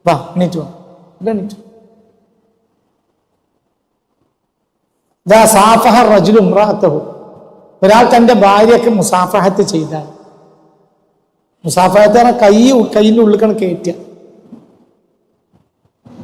വാ എണീറ്റ് വാ, എണീറ്റു. സാഫഹ റജുലു ഇംറഅതഹു, ഒരാൾ തന്റെ ഭാര്യയ്ക്ക് മുസാഫഹത്ത് ചെയ്താൽ, മുസാഫഹത്ത് പറഞ്ഞാൽ കൈയിന്റെ ഉള്ളിൽ കയറ്റുക.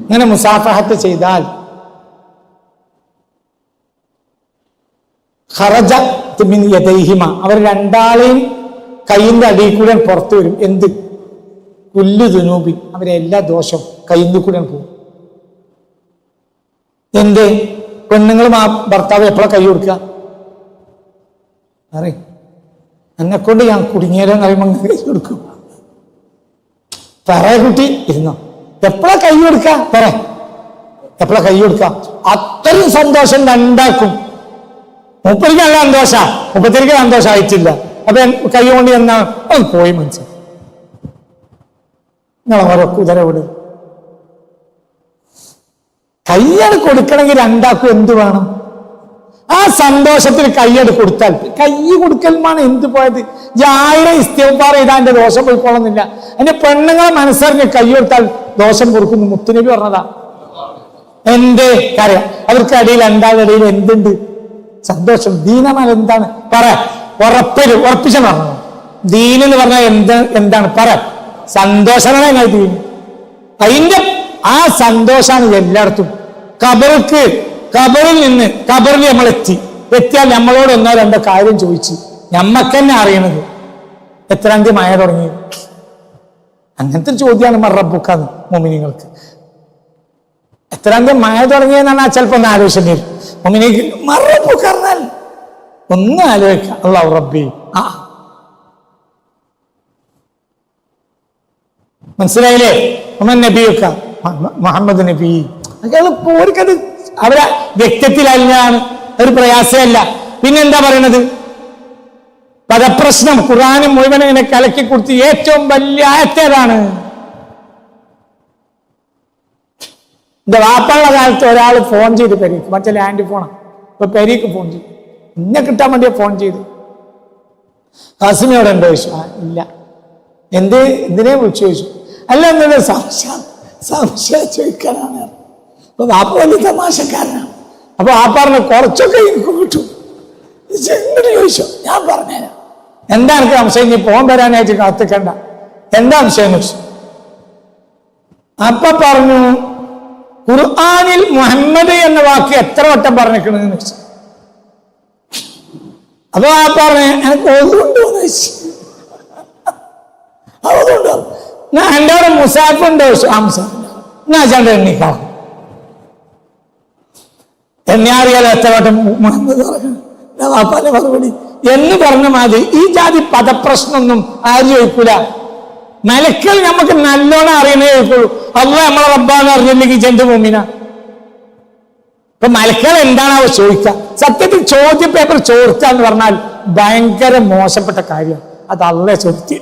അങ്ങനെ മുസാഫഹത്ത് ചെയ്താൽ ഖറജ മിൻ യദൈഹിമ, അവർ രണ്ടാളെയും കൈയിന്റെ അടിയിൽ കൂടെ പുറത്തു വരും. എന്ത്? കുല്ലു ദുനൂബി, അവരെ എല്ലാ ദോഷവും കൈയിന്റെ കൂടെ പോകും. എന്ത്? പെണ്ണുങ്ങളും ആ ഭർത്താവ് എപ്പോഴാണ് കൈ കൊടുക്കുക? അറിയ എന്നെ കൊണ്ട് ഞാൻ കുടുങ്ങിയാലും അറിയുമ്പോൾ കൈ കൊടുക്കും. പറയ കുട്ടി ഇരുന്നോ, എപ്പോഴാ കൈ കൊടുക്ക? പറ എപ്പോഴാ കൈ കൊടുക്ക? അത്രയും സന്തോഷം രണ്ടാക്കും. മുപ്പതിക്ക് നല്ല സന്തോഷ, മുപ്പത്തിരിക്ക് സന്തോഷമായിട്ടില്ല. അപ്പൊ കൈ കൊണ്ട് എന്നാ അത് പോയി മനസ്സിലായി. നിങ്ങളെ കുതിരവിട് കയ്യട് കൊടുക്കണമെങ്കിൽ രണ്ടാക്കും എന്ത് വേണം? ആ സന്തോഷത്തിന് കയ്യട് കൊടുത്താൽ, കൈ കൊടുക്കലുമാണ് എന്ത് പോയത്? 1000 ഇസ്തിഗ്ഫാർ ചെയ്താൽ എന്റെ ദോഷം പോയിക്കോളുന്നില്ല. എന്റെ പെണ്ണുങ്ങളെ മനസ്സറിഞ്ഞ് കൈ കൊടുത്താൽ ദോഷം കൊടുക്കുന്നു. മുത്തുനബി പറഞ്ഞതാ. എന്റെ കാര്യം അവർക്ക് അടിയിൽ രണ്ടാളുടെ ഇടയിൽ എന്തുണ്ട്? സന്തോഷം. ദീനമാൽ എന്താണ്? പറ. ഉറപ്പിച്ച പറഞ്ഞു. ദീനെന്ന് പറഞ്ഞാൽ എന്താണ്? പറ. സന്തോഷമാണ് ഞങ്ങൾ ദീൻ. അതിന്റെ ആ സന്തോഷമാണ് എല്ലായിടത്തും. ഖബറിൽ നമ്മൾ എത്തിയാൽ നമ്മളോട് ഒന്നോ രണ്ടോ കാര്യം ചോദിച്ച് നമ്മക്ക് തന്നെ അറിയണത് എത്രാം തീയതി മഴ തുടങ്ങി. അങ്ങനത്തെ ചോദ്യമാണ് മറബുക്കാന്ന് മോമിനിങ്ങൾക്ക്. എത്രാം തീയതി മഴ തുടങ്ങിയെന്നാണ് ചിലപ്പോ ഒന്ന് ആലോചിക്കേണ്ടി വരും. മോമിനിക്ക് മറബുക്ക് പറഞ്ഞാൽ ഒന്ന് ആലോചിക്കാം. അല്ലാഹു റബ്ബി. മനസ്സിലായില്ലേ? നബിയൊക്കെ മുഹമ്മദ് നബി അവർക്കത് അവരെ വ്യക്തിത്വത്തിലാണ്, ഒരു പ്രയാസമല്ല. പിന്നെന്താ പറയണത്? പദപ്രശ്നം ഖുർആനും മുഴുവൻ ഇങ്ങനെ കലക്കി കൊടുത്ത് ഏറ്റവും വലിയ ആയത്തേതാണ്. എന്റെ വാപ്പുള്ള കാലത്ത് ഒരാൾ ഫോൺ ചെയ്ത് പെരീക്ക്, മറ്റേ ലാൻഡ് ഫോണാണ്. ഇപ്പൊ പെരീക്ക് ഫോൺ ചെയ്തു, ഇന്നെ കിട്ടാൻ വേണ്ടിയാ ഫോൺ ചെയ്തു. കാസിമിയോടെ ഉണ്ടോ ചോദിച്ചു? ഇല്ല. എന്തിനെ വിളിച്ചു ചോദിച്ചു? അല്ല എന്നുള്ള സംശയം ചോദിക്കാനാണ്. അപ്പൊ വാപ്പ വലിയ തമാശക്കാരനാണ്. അപ്പൊ വാപ്പാറിന് കുറച്ചൊക്കെ എനിക്ക് കിട്ടും. എങ്ങനെ ചോദിച്ചോ? ഞാൻ പറഞ്ഞുതരാം. എന്താ എനിക്ക് സംശയം? ഇനി ഫോൺ വരാനായിട്ട് കാത്തിക്കണ്ട. എന്താ സംശയം ചോദിച്ചു? അപ്പൊ പറഞ്ഞു, ഖുർആനിൽ മുഹമ്മദ് എന്ന വാക്ക് എത്ര വട്ടം പറഞ്ഞിരിക്കണെന്ന് വെച്ചു. അപ്പൊ ആ പറഞ്ഞു, എനിക്ക് ഓതുണ്ടോന്ന് ചോദിച്ചു. അതുണ്ടോ? ഞാൻ എൻ്റെ അവിടെ മുസാഫുണ്ടോ ചോദിച്ചു. ആ മുസാഫുണ്ട്. ഞാൻ ചണ്ട എണ്ണിക്കാം. എന്നെ അറിയാലോ എത്ര വട്ടം മുഹമ്മദ് പറഞ്ഞു. വാപ്പാന്റെ മറുപടി എന്ന് പറഞ്ഞ മാതിരി ഈ ജാതി പദപ്രശ്നമൊന്നും ആരും ചോദിക്കൂല. മലക്കൾ നമുക്ക് നല്ലോണം അറിയണേ ചോദിക്കുള്ളൂ. അല്ലാഹ് നമ്മളെ റബ്ബാന്ന് അറിഞ്ഞില്ലെങ്കിൽ ജന്തു ഭൂമിന. ഇപ്പൊ മലക്കൾ എന്താണാവോ ചോദിക്കുക? സത്യത്തിൽ ചോദ്യ പേപ്പർ ചോദിക്കുക എന്ന് പറഞ്ഞാൽ ഭയങ്കര മോശപ്പെട്ട കാര്യം. അത് അല്ലാഹ് ചോദിക്കുക.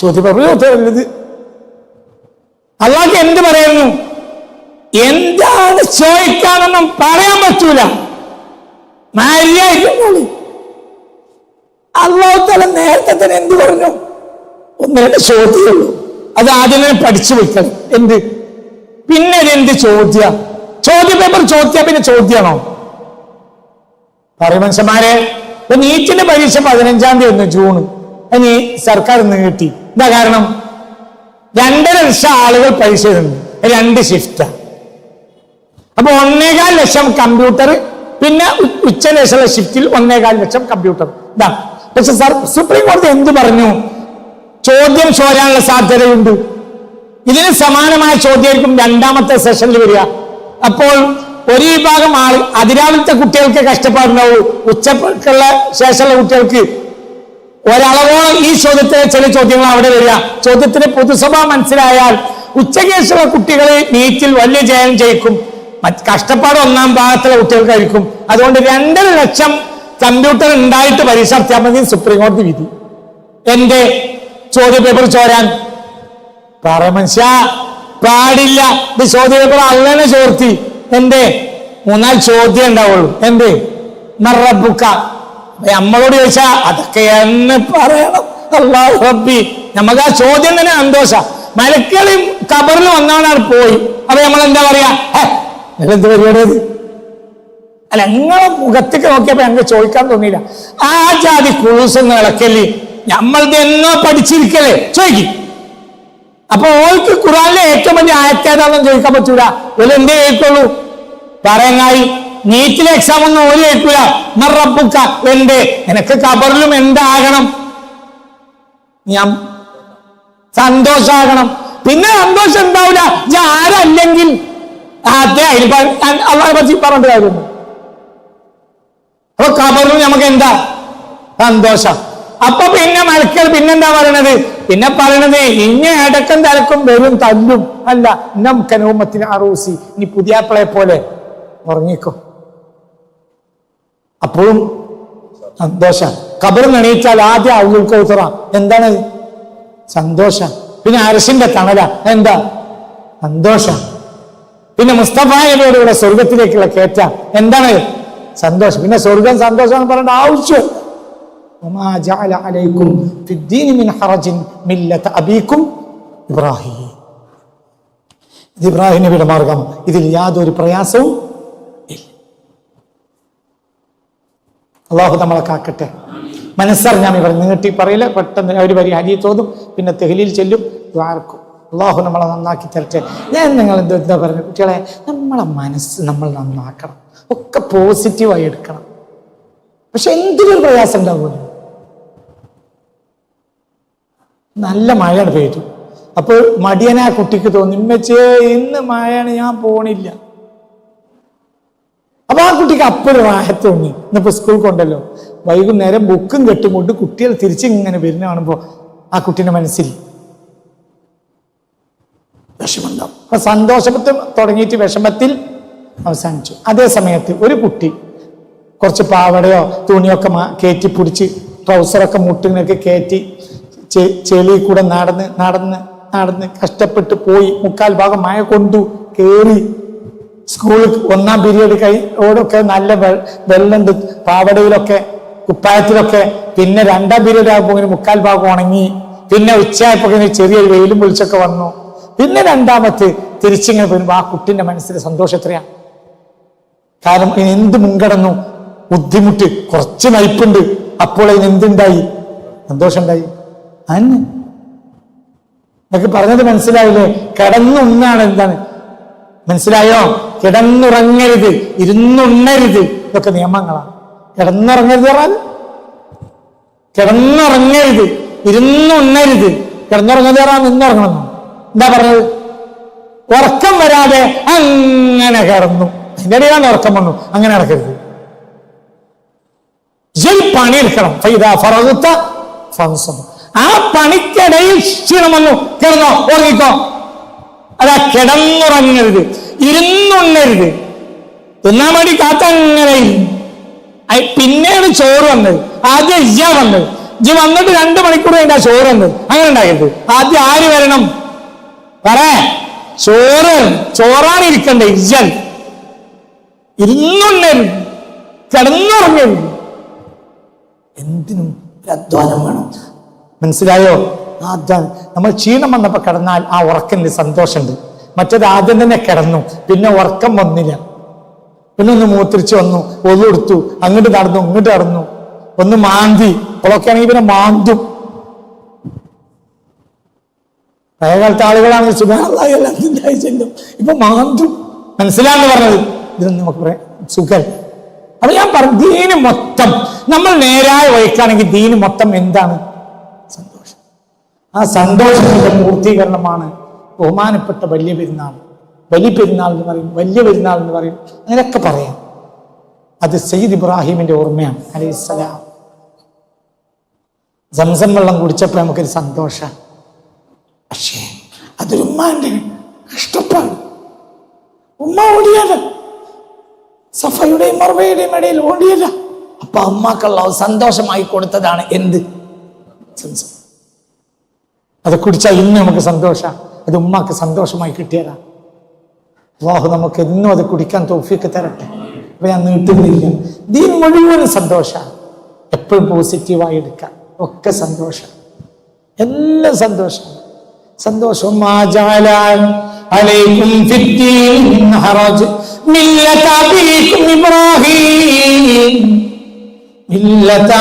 ചോദ്യ പേപ്പർ ചോദിച്ചത് അല്ലാഹ് എന്ത് പറയുന്നു? എന്താണ് ചോദിക്കാനൊന്നും പറയാൻ പറ്റൂല. അല്ലാഹു തആല നേരത്തെ തന്നെ എന്ത് പറഞ്ഞു? 1-2 ചോദ്യമുള്ളൂ. അത് ആദ്യമേ പഠിച്ചു വെക്കണം. എന്ത്? പിന്നെ എന്ത് ചോദ്യ? ചോദ്യ പേപ്പർ ചോദിച്ചാ പിന്നെ ചോദ്യമാണോ? പറയും മനുഷ്യന്മാരെ. ഇപ്പൊ നീറ്റിന്റെ പരീക്ഷ 15-ാം തീയതി ജൂൺ. ഇനി സർക്കാർ നീട്ടി. എന്താ കാരണം? 2.5 ലക്ഷം ആളുകൾ പരീക്ഷ എഴുതുന്നു. 2 ഷിഫ്റ്റാ. അപ്പൊ 1.25 ലക്ഷം കമ്പ്യൂട്ടർ, പിന്നെ ഉച്ചശേഷമുള്ള ഷിഫ്റ്റിൽ 1.25 ലക്ഷം കമ്പ്യൂട്ടർ. ഇതാ. പക്ഷെ സുപ്രീം കോടതി എന്ത് പറഞ്ഞു? ചോദ്യം ചോരാനുള്ള സാധ്യതയുണ്ട്. ഇതിന് സമാനമായ ചോദ്യമായിരിക്കും 2ാമത്തെ സെഷനിൽ വരിക. അപ്പോൾ ഒരു വിഭാഗം ആൾ അതിരാവിലത്തെ കുട്ടികൾക്ക് കഷ്ടപ്പാടുണ്ടാവും. ഉച്ചക്കുള്ള ശേഷമുള്ള കുട്ടികൾക്ക് ഒരളവോളം ഈ ചോദ്യത്തിലെ ചില ചോദ്യങ്ങൾ അവിടെ വരിക. ചോദ്യത്തിന്റെ പൊതുസ്വഭാവം മനസ്സിലായാൽ ഉച്ചക്കേശുള്ള കുട്ടികൾ നീറ്റിൽ വലിയ ജയം ജയിക്കും. കഷ്ടപ്പാട് 1ാം ഭാഗത്തുള്ള കുട്ടികൾക്കായിരിക്കും. അതുകൊണ്ട് 2.5 ലക്ഷം കമ്പ്യൂട്ടർ ഉണ്ടായിട്ട് പരീക്ഷ നടത്തിയാൽ മതി സുപ്രീം കോടതി വിധി. എന്റെ ചോദ്യ പേപ്പർ ചോരാൻ പറ മനുഷ്യ പാടില്ല. ഇത് ചോദ്യ പേപ്പർ അള്ളനെ ചോർത്തി. എന്റെ 3-4 ചോദ്യം ഉണ്ടാവുള്ളൂ. എന്ത്? മറബുക്ക. നമ്മളോട് ചോദിച്ചാ അതൊക്കെ എന്ന് പറയണം. അല്ലാഹു റബ്ബി. നമുക്ക് ആ ചോദ്യം തന്നെ സന്തോഷ. മലക്കളും ഖബറിൽ വന്നാണ് പോയി. അപ്പൊ നമ്മൾ എന്താ പറയാ? എന്ത് പരിപാടി? അല്ല, നിങ്ങളെ മുഖത്തേക്ക് നോക്കിയപ്പോ ഞങ്ങൾക്ക് ചോദിക്കാൻ തോന്നിയില്ല. ആ ജാതി കുളൂസൊന്നും ഇളക്കല്ലേ, നമ്മളിത് എന്നോ പഠിച്ചിരിക്കല്ലേ ചോദിക്കും. അപ്പൊ ഓൾക്ക് ഖുർആനിലെ ഏറ്റവും വലിയ ആയത്തേതാണെന്ന് ചോദിക്കാൻ പറ്റൂല. ഓല് എന്തേ കേൾക്കുള്ളൂ? പറയങ്ങായി നീറ്റിലെ എക്സാം ഒന്നും ഓല് കേൾക്കൂല. മറബുക്ക, എന്റെ നിനക്ക് ഖബറിലും എന്താകണം? ഞാൻ സന്തോഷാകണം. പിന്നെ സന്തോഷം ഉണ്ടാവില്ല ആരല്ലെങ്കിൽ. അതെ, അള്ളാഹെ പറ്റി പറഞ്ഞിട്ട് കാര്യമുണ്ട്. അപ്പൊ ഖബറിലും നമുക്ക് എന്താ? സന്തോഷം. അപ്പൊ പിന്നെ മലക്കൾ പിന്നെന്താ പറയണത്? പിന്നെ പറയണത് ഇനി ഇടക്കും തലക്കും വരും തല്ലും. അല്ല, നമുക്കനോമത്തിന് അറൂസി, ഇനി പുതിയാപ്പിളയെ പോലെ ഉറങ്ങിക്കോ. അപ്പോഴും സന്തോഷം. ഖബറിൽ എണീറ്റാൽ ആദ്യം ഔലുൽ കൗസറ. എന്താണ്? സന്തോഷം. പിന്നെ അർശിന്റെ തണല. എന്താ? സന്തോഷം. പിന്നെ മുസ്തഫ നബിയുടെ സ്വർഗത്തിലേക്കുള്ള കയറ്റ. എന്താണ്? സന്തോഷം. പിന്നെ സ്വർഗം സന്തോഷം എന്ന് പറയേണ്ട ആവശ്യം. وما جعل عليكم في الدين من حرج ملة أبيكم إبراهيم. ഇത് ഇബ്രാഹിം നബിയുടെ മാർഗം. ഇതിൽ യാതൊരു പ്രയാസവും ഇല്ല. അള്ളാഹു നമ്മളെ കാക്കട്ടെ. മനസ്സറിഞ്ഞാൽ ഇവർ നീട്ടി പറയില്ല. പെട്ടെന്ന് ഒരു വരി ഹദീസ് ഓതും, പിന്നെ തെഹ്ലീൽ ചെല്ലും, ദ്വാർക്കും. അള്ളാഹു നമ്മളെ നന്നാക്കി തരട്ടെ. ഞാൻ നിങ്ങൾ എന്താ പറഞ്ഞു കുട്ടികളെ, നമ്മളെ മനസ്സ് നമ്മൾ നന്നാക്കണം. ഒക്കെ പോസിറ്റീവായി എടുക്കണം. പക്ഷെ എന്തിനൊരു പ്രയാസം ഉണ്ടാവുമല്ലോ. നല്ല മഴയാണ് പെയ്തു. അപ്പോൾ മടിയനാ കുട്ടിക്ക് തോന്നി, ഉമ്മച്ചേ ഇന്ന് മഴയാണ്, ഞാൻ പോണില്ല. അപ്പൊ ആ കുട്ടിക്ക് അപ്പോഴും റാഹത്ത് തോന്നി, ഇന്നിപ്പോ സ്കൂൾ കൊണ്ടല്ലോ. വൈകുന്നേരം ബുക്കും കെട്ടുകൊണ്ട് കുട്ടികൾ തിരിച്ചിങ്ങനെ വരുന്ന കാണുമ്പോ ആ കുട്ടീന്റെ മനസ്സിൽ വിഷമുണ്ടാവും. അപ്പൊ സന്തോഷത്തിൽ തുടങ്ങിയിട്ട് വിഷമത്തിൽ അവസാനിച്ചു. അതേ സമയത്ത് ഒരു കുട്ടി കുറച്ച് പാവടയോ തുണിയൊക്കെ കയറ്റി പിടിച്ച് ട്രൗസറൊക്കെ മുട്ടിനൊക്കെ കയറ്റി ചെളി കൂടെ നടന്ന് നടന്ന് നടന്ന് കഷ്ടപ്പെട്ട് പോയി. 3/4 ഭാഗം മഴ കൊണ്ടു കയറി സ്കൂളിൽ 1ാം പീരീഡ് ഓടൊക്കെ നല്ല വെള്ളമുണ്ട് പാവടയിലൊക്കെ കുപ്പായത്തിലൊക്കെ. പിന്നെ 2ാം പീരീഡ് ആകുമ്പോൾ 3/4 ഭാഗം ഉണങ്ങി. പിന്നെ ഉച്ചയായപ്പോ ചെറിയൊരു വെയിലും വിളിച്ചൊക്കെ വന്നു. പിന്നെ രണ്ടാമത്തെ തിരിച്ചിങ്ങനെ വരുമ്പോ ആ കുട്ടിന്റെ മനസ്സിലെ സന്തോഷം എത്രയാണ്. കാരണം എന്ത് മുൻകടന്നു, ബുദ്ധിമുട്ട്, കുറച്ച് നയിപ്പുണ്ട്. അപ്പോൾ അതിന് എന്തുണ്ടായി? സന്തോഷം ഉണ്ടായി. അന്ന് എന്നൊക്കെ പറഞ്ഞത് മനസ്സിലായില്ലേ? കിടന്നുണ്ണാണ്. എന്താണ് മനസ്സിലായോ? കിടന്നുറങ്ങരുത്, ഇരുന്നുണ്ണരുത്. ഇതൊക്കെ നിയമങ്ങളാണ്. കിടന്നുറങ്ങരുത് പറഞ്ഞാൽ കിടന്നുറങ്ങരുത്, ഇരുന്നുണ്ണരുത്. കിടന്നുറങ്ങരുത് പറഞ്ഞാൽ നിന്നുറങ്ങണമെന്നോ? എന്താ പറഞ്ഞത്? ഉറക്കം വരാതെ അങ്ങനെ കിടന്നു, അതിന്റെ ഇടയിലാണ് ഉറക്കം വന്നു. അങ്ങനെ നടക്കരുത്. പണിയെടുക്കണം. ആ പണിക്കിടയിൽ ക്ഷീണം വന്നു, കിടന്നോ, ഉറങ്ങിക്കോ. അതാ കിടന്നുറങ്ങരുത്, ഇരുന്നുണ്ണരുത്. തിന്നാൻ വേണ്ടി കാത്തങ്ങനെ. പിന്നെയാണ് ചോറ് വന്നത്. ആദ്യം ഇജ്ജ വന്നത്. ഇജ്ജ് വന്നിട്ട് 2 മണിക്കൂർ കഴിഞ്ഞാ ചോറ് വന്നത്. അങ്ങനെ ഉണ്ടാക്കരുത്. ആദ്യം ആര് വരണം? ചോറാണ് ഇരിക്കണ്ടേ. ഇജ്ജൽ ഇരുന്നുണ്ണരുത്, കിടന്നുറങ്ങരുത്. എന്തിനും അധ്വാനം വേണം. മനസ്സിലായോ? അധ്വാനം. നമ്മൾ ക്ഷീണം വന്നപ്പോ കിടന്നാൽ ആ ഉറക്കത്തിന് സന്തോഷമുണ്ട്. മറ്റേത് ആദ്യം തന്നെ കിടന്നു, പിന്നെ ഉറക്കം വന്നില്ല. പിന്നെ ഒന്ന് മൂത്രിച്ച് വന്നു, ഒന്നെടുത്തു, അങ്ങോട്ട് നടന്നു, ഇങ്ങോട്ട് നടന്നു, ഒന്ന് മാന്തി. അപ്പോഴൊക്കെ ആണെങ്കിൽ പിന്നെ മാന്തും. പഴയകാലത്തെ ആളുകളാണെങ്കിൽ സുഖമായി ചെല്ലും, ഇപ്പൊ മാന്തും. മനസ്സിലാന്ന് പറഞ്ഞത് ഇതൊന്നും നമുക്ക് പറയാം സുഖം. അപ്പൊ ഞാൻ പറഞ്ഞു, ദീന് മൊത്തം നമ്മൾ നേരായ വഴിക്കാണെങ്കിൽ ദീന് മൊത്തം എന്താണ്? സന്തോഷം. ആ സന്തോഷത്തിന്റെ പൂർത്തീകരണമാണ് ബഹുമാനപ്പെട്ട വലിയ പെരുന്നാൾ. വലിയ പെരുന്നാൾ എന്ന് പറയും, വലിയ പെരുന്നാൾ എന്ന് പറയും, അങ്ങനെയൊക്കെ പറയാം. അത് സയ്യിദ് ഇബ്രാഹിമിന്റെ ഓർമ്മയാണ് അലൈഹിസ്സലാം. സംസം വെള്ളം കുടിച്ചപ്പോൾ നമുക്കൊരു സന്തോഷം. പക്ഷേ അതൊരു ഉമ്മാന്റെ കഷ്ടപ്പാട്. ഉമ്മ ഓടിയത് സഫയുടെയും മർവയുടെയും ഇടയിൽ ഓടിയല്ല. അപ്പൊ അമ്മാക്കുള്ള സന്തോഷമായി കൊടുത്തതാണ് എന്ത്? സംസം. അത് കുടിച്ചാൽ ഇന്ന് നമുക്ക് സന്തോഷം. അത് ഉമ്മാക്ക് സന്തോഷമായി കിട്ടിയതാ. അല്ലാഹു നമുക്ക് എന്നും അത് കുടിക്കാൻ തൗഫീഖ് തരട്ടെ. അപ്പൊ ഞാൻ നീട്ടുന്നില്ല. ദീൻ മുഴുവൻ സന്തോഷം. എപ്പോഴും പോസിറ്റീവായി എടുക്കാം. ഒക്കെ സന്തോഷം. എല്ലാം സന്തോഷം. മാ ജഅല അലൈക്കും ഫിദ്ദീൻ മിൻ ഹറജ് മില്ലത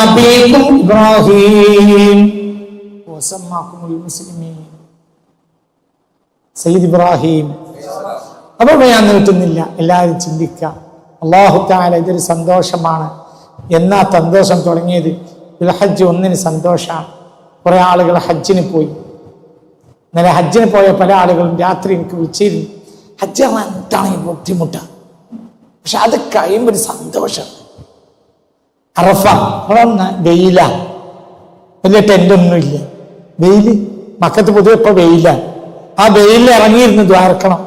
അബീകും ഇബ്രാഹീം വസമ്മാകുമുൽ മുസ്ലിമീൻ. സയ്യിദ് ഇബ്രാഹിം. അപ്പോൾ ഞാൻ നീട്ടുന്നില്ല, എല്ലാവരും ചിന്തിക്കുക. അല്ലാഹു തആല ഇതൊരു സന്തോഷമാണ്. എന്നാ സന്തോഷം തുടങ്ങിയത്? ദുൽഹജ്ജ് 1 സന്തോഷമാണ്. കുറെ ആളുകൾ ഹജ്ജിന് പോയി. ഇന്നലെ ഹജ്ജിന് പോയ പല ആളുകളും രാത്രി എനിക്ക് വിളിച്ചിരുന്നു, ഹജ്ജ് എന്താണെങ്കിൽ ബുദ്ധിമുട്ടാണ്, പക്ഷെ അത് കഴിയുമ്പോൾ ഒരു സന്തോഷം. അറഫ വെയില, വലിയ ടെന്റൊന്നുമില്ല, വെയില്. മക്കത്ത് പൊതുവെ ഇപ്പൊ വെയിലാണ്. ആ വെയിലിൽ ഇറങ്ങിയിരുന്ന് ദ്വാരക്കണം.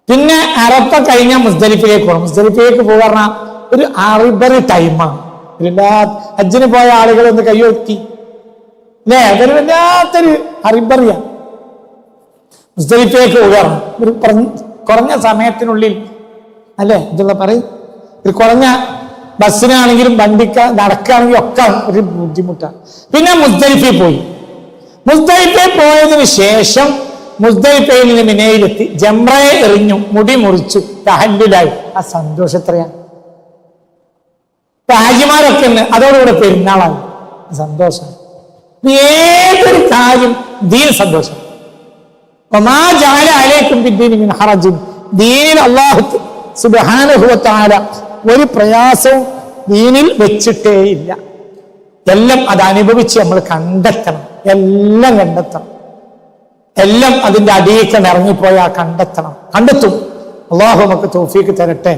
പിന്നെ അറഫ കഴിഞ്ഞാൽ മുസ്ദലിഫിലേക്ക് പോകണം. മുസ്ദലിഫിലേക്ക് പോകാൻ ഒരു അറിബറി ടൈമാണ്. എല്ലാ ഹജ്ജിന് പോയ ആളുകൾ ഒന്ന് കൈയൊത്തി അല്ലേ, അതൊരു വല്ലാത്തൊരു അറിബറിയാണ്. മുസ്ദലിഫിലേക്ക് പോകാറ് ഒരു കുറഞ്ഞ സമയത്തിനുള്ളിൽ അല്ലേ, ഇതുള്ള പറയും. ഒരു കുറഞ്ഞ ബസ്സിനാണെങ്കിലും നടക്കുകയാണെങ്കിലും ഒക്കെ ഒരു ബുദ്ധിമുട്ടാണ്. പിന്നെ മുസ്ദലിഫയിൽ പോയി. മുസ്ദലിഫയിൽ പോയതിനു ശേഷം മുസ്ദലിഫയിൽ നിന്ന് മിനയിലെത്തി ജംറയെ എറിഞ്ഞു, മുടി മുറിച്ചു, തഹല്ലുലായി. ആ സന്തോഷം എത്രയാണ്! ഹാജിമാരൊക്കെ ഉണ്ട്, അതോടുകൂടെ പെരുന്നാളായി. സന്തോഷം. ഏതൊരു കാര്യം ദീൻ സന്തോഷം. വമാ ജഅല അലൈക്കും ഫിദ്ദീനി മിൻ ഹറജിൻ. ദീനിൽ അല്ലാഹു സുബ്ഹാനഹു വ തആല ഒരു പ്രയാസവും ദീനിൽ വെച്ചിട്ടേ ഇല്ല. എല്ലാം അത് അനുഭവിച്ച് നമ്മൾ കണ്ടെത്തണം. എല്ലാം കണ്ടെത്തണം. എല്ലാം അതിന്റെ അടിയിലേക്ക് ഇറങ്ങിപ്പോയാൽ കണ്ടെത്തും. അല്ലാഹു നമുക്ക് തൗഫീഖ് തരട്ടെ.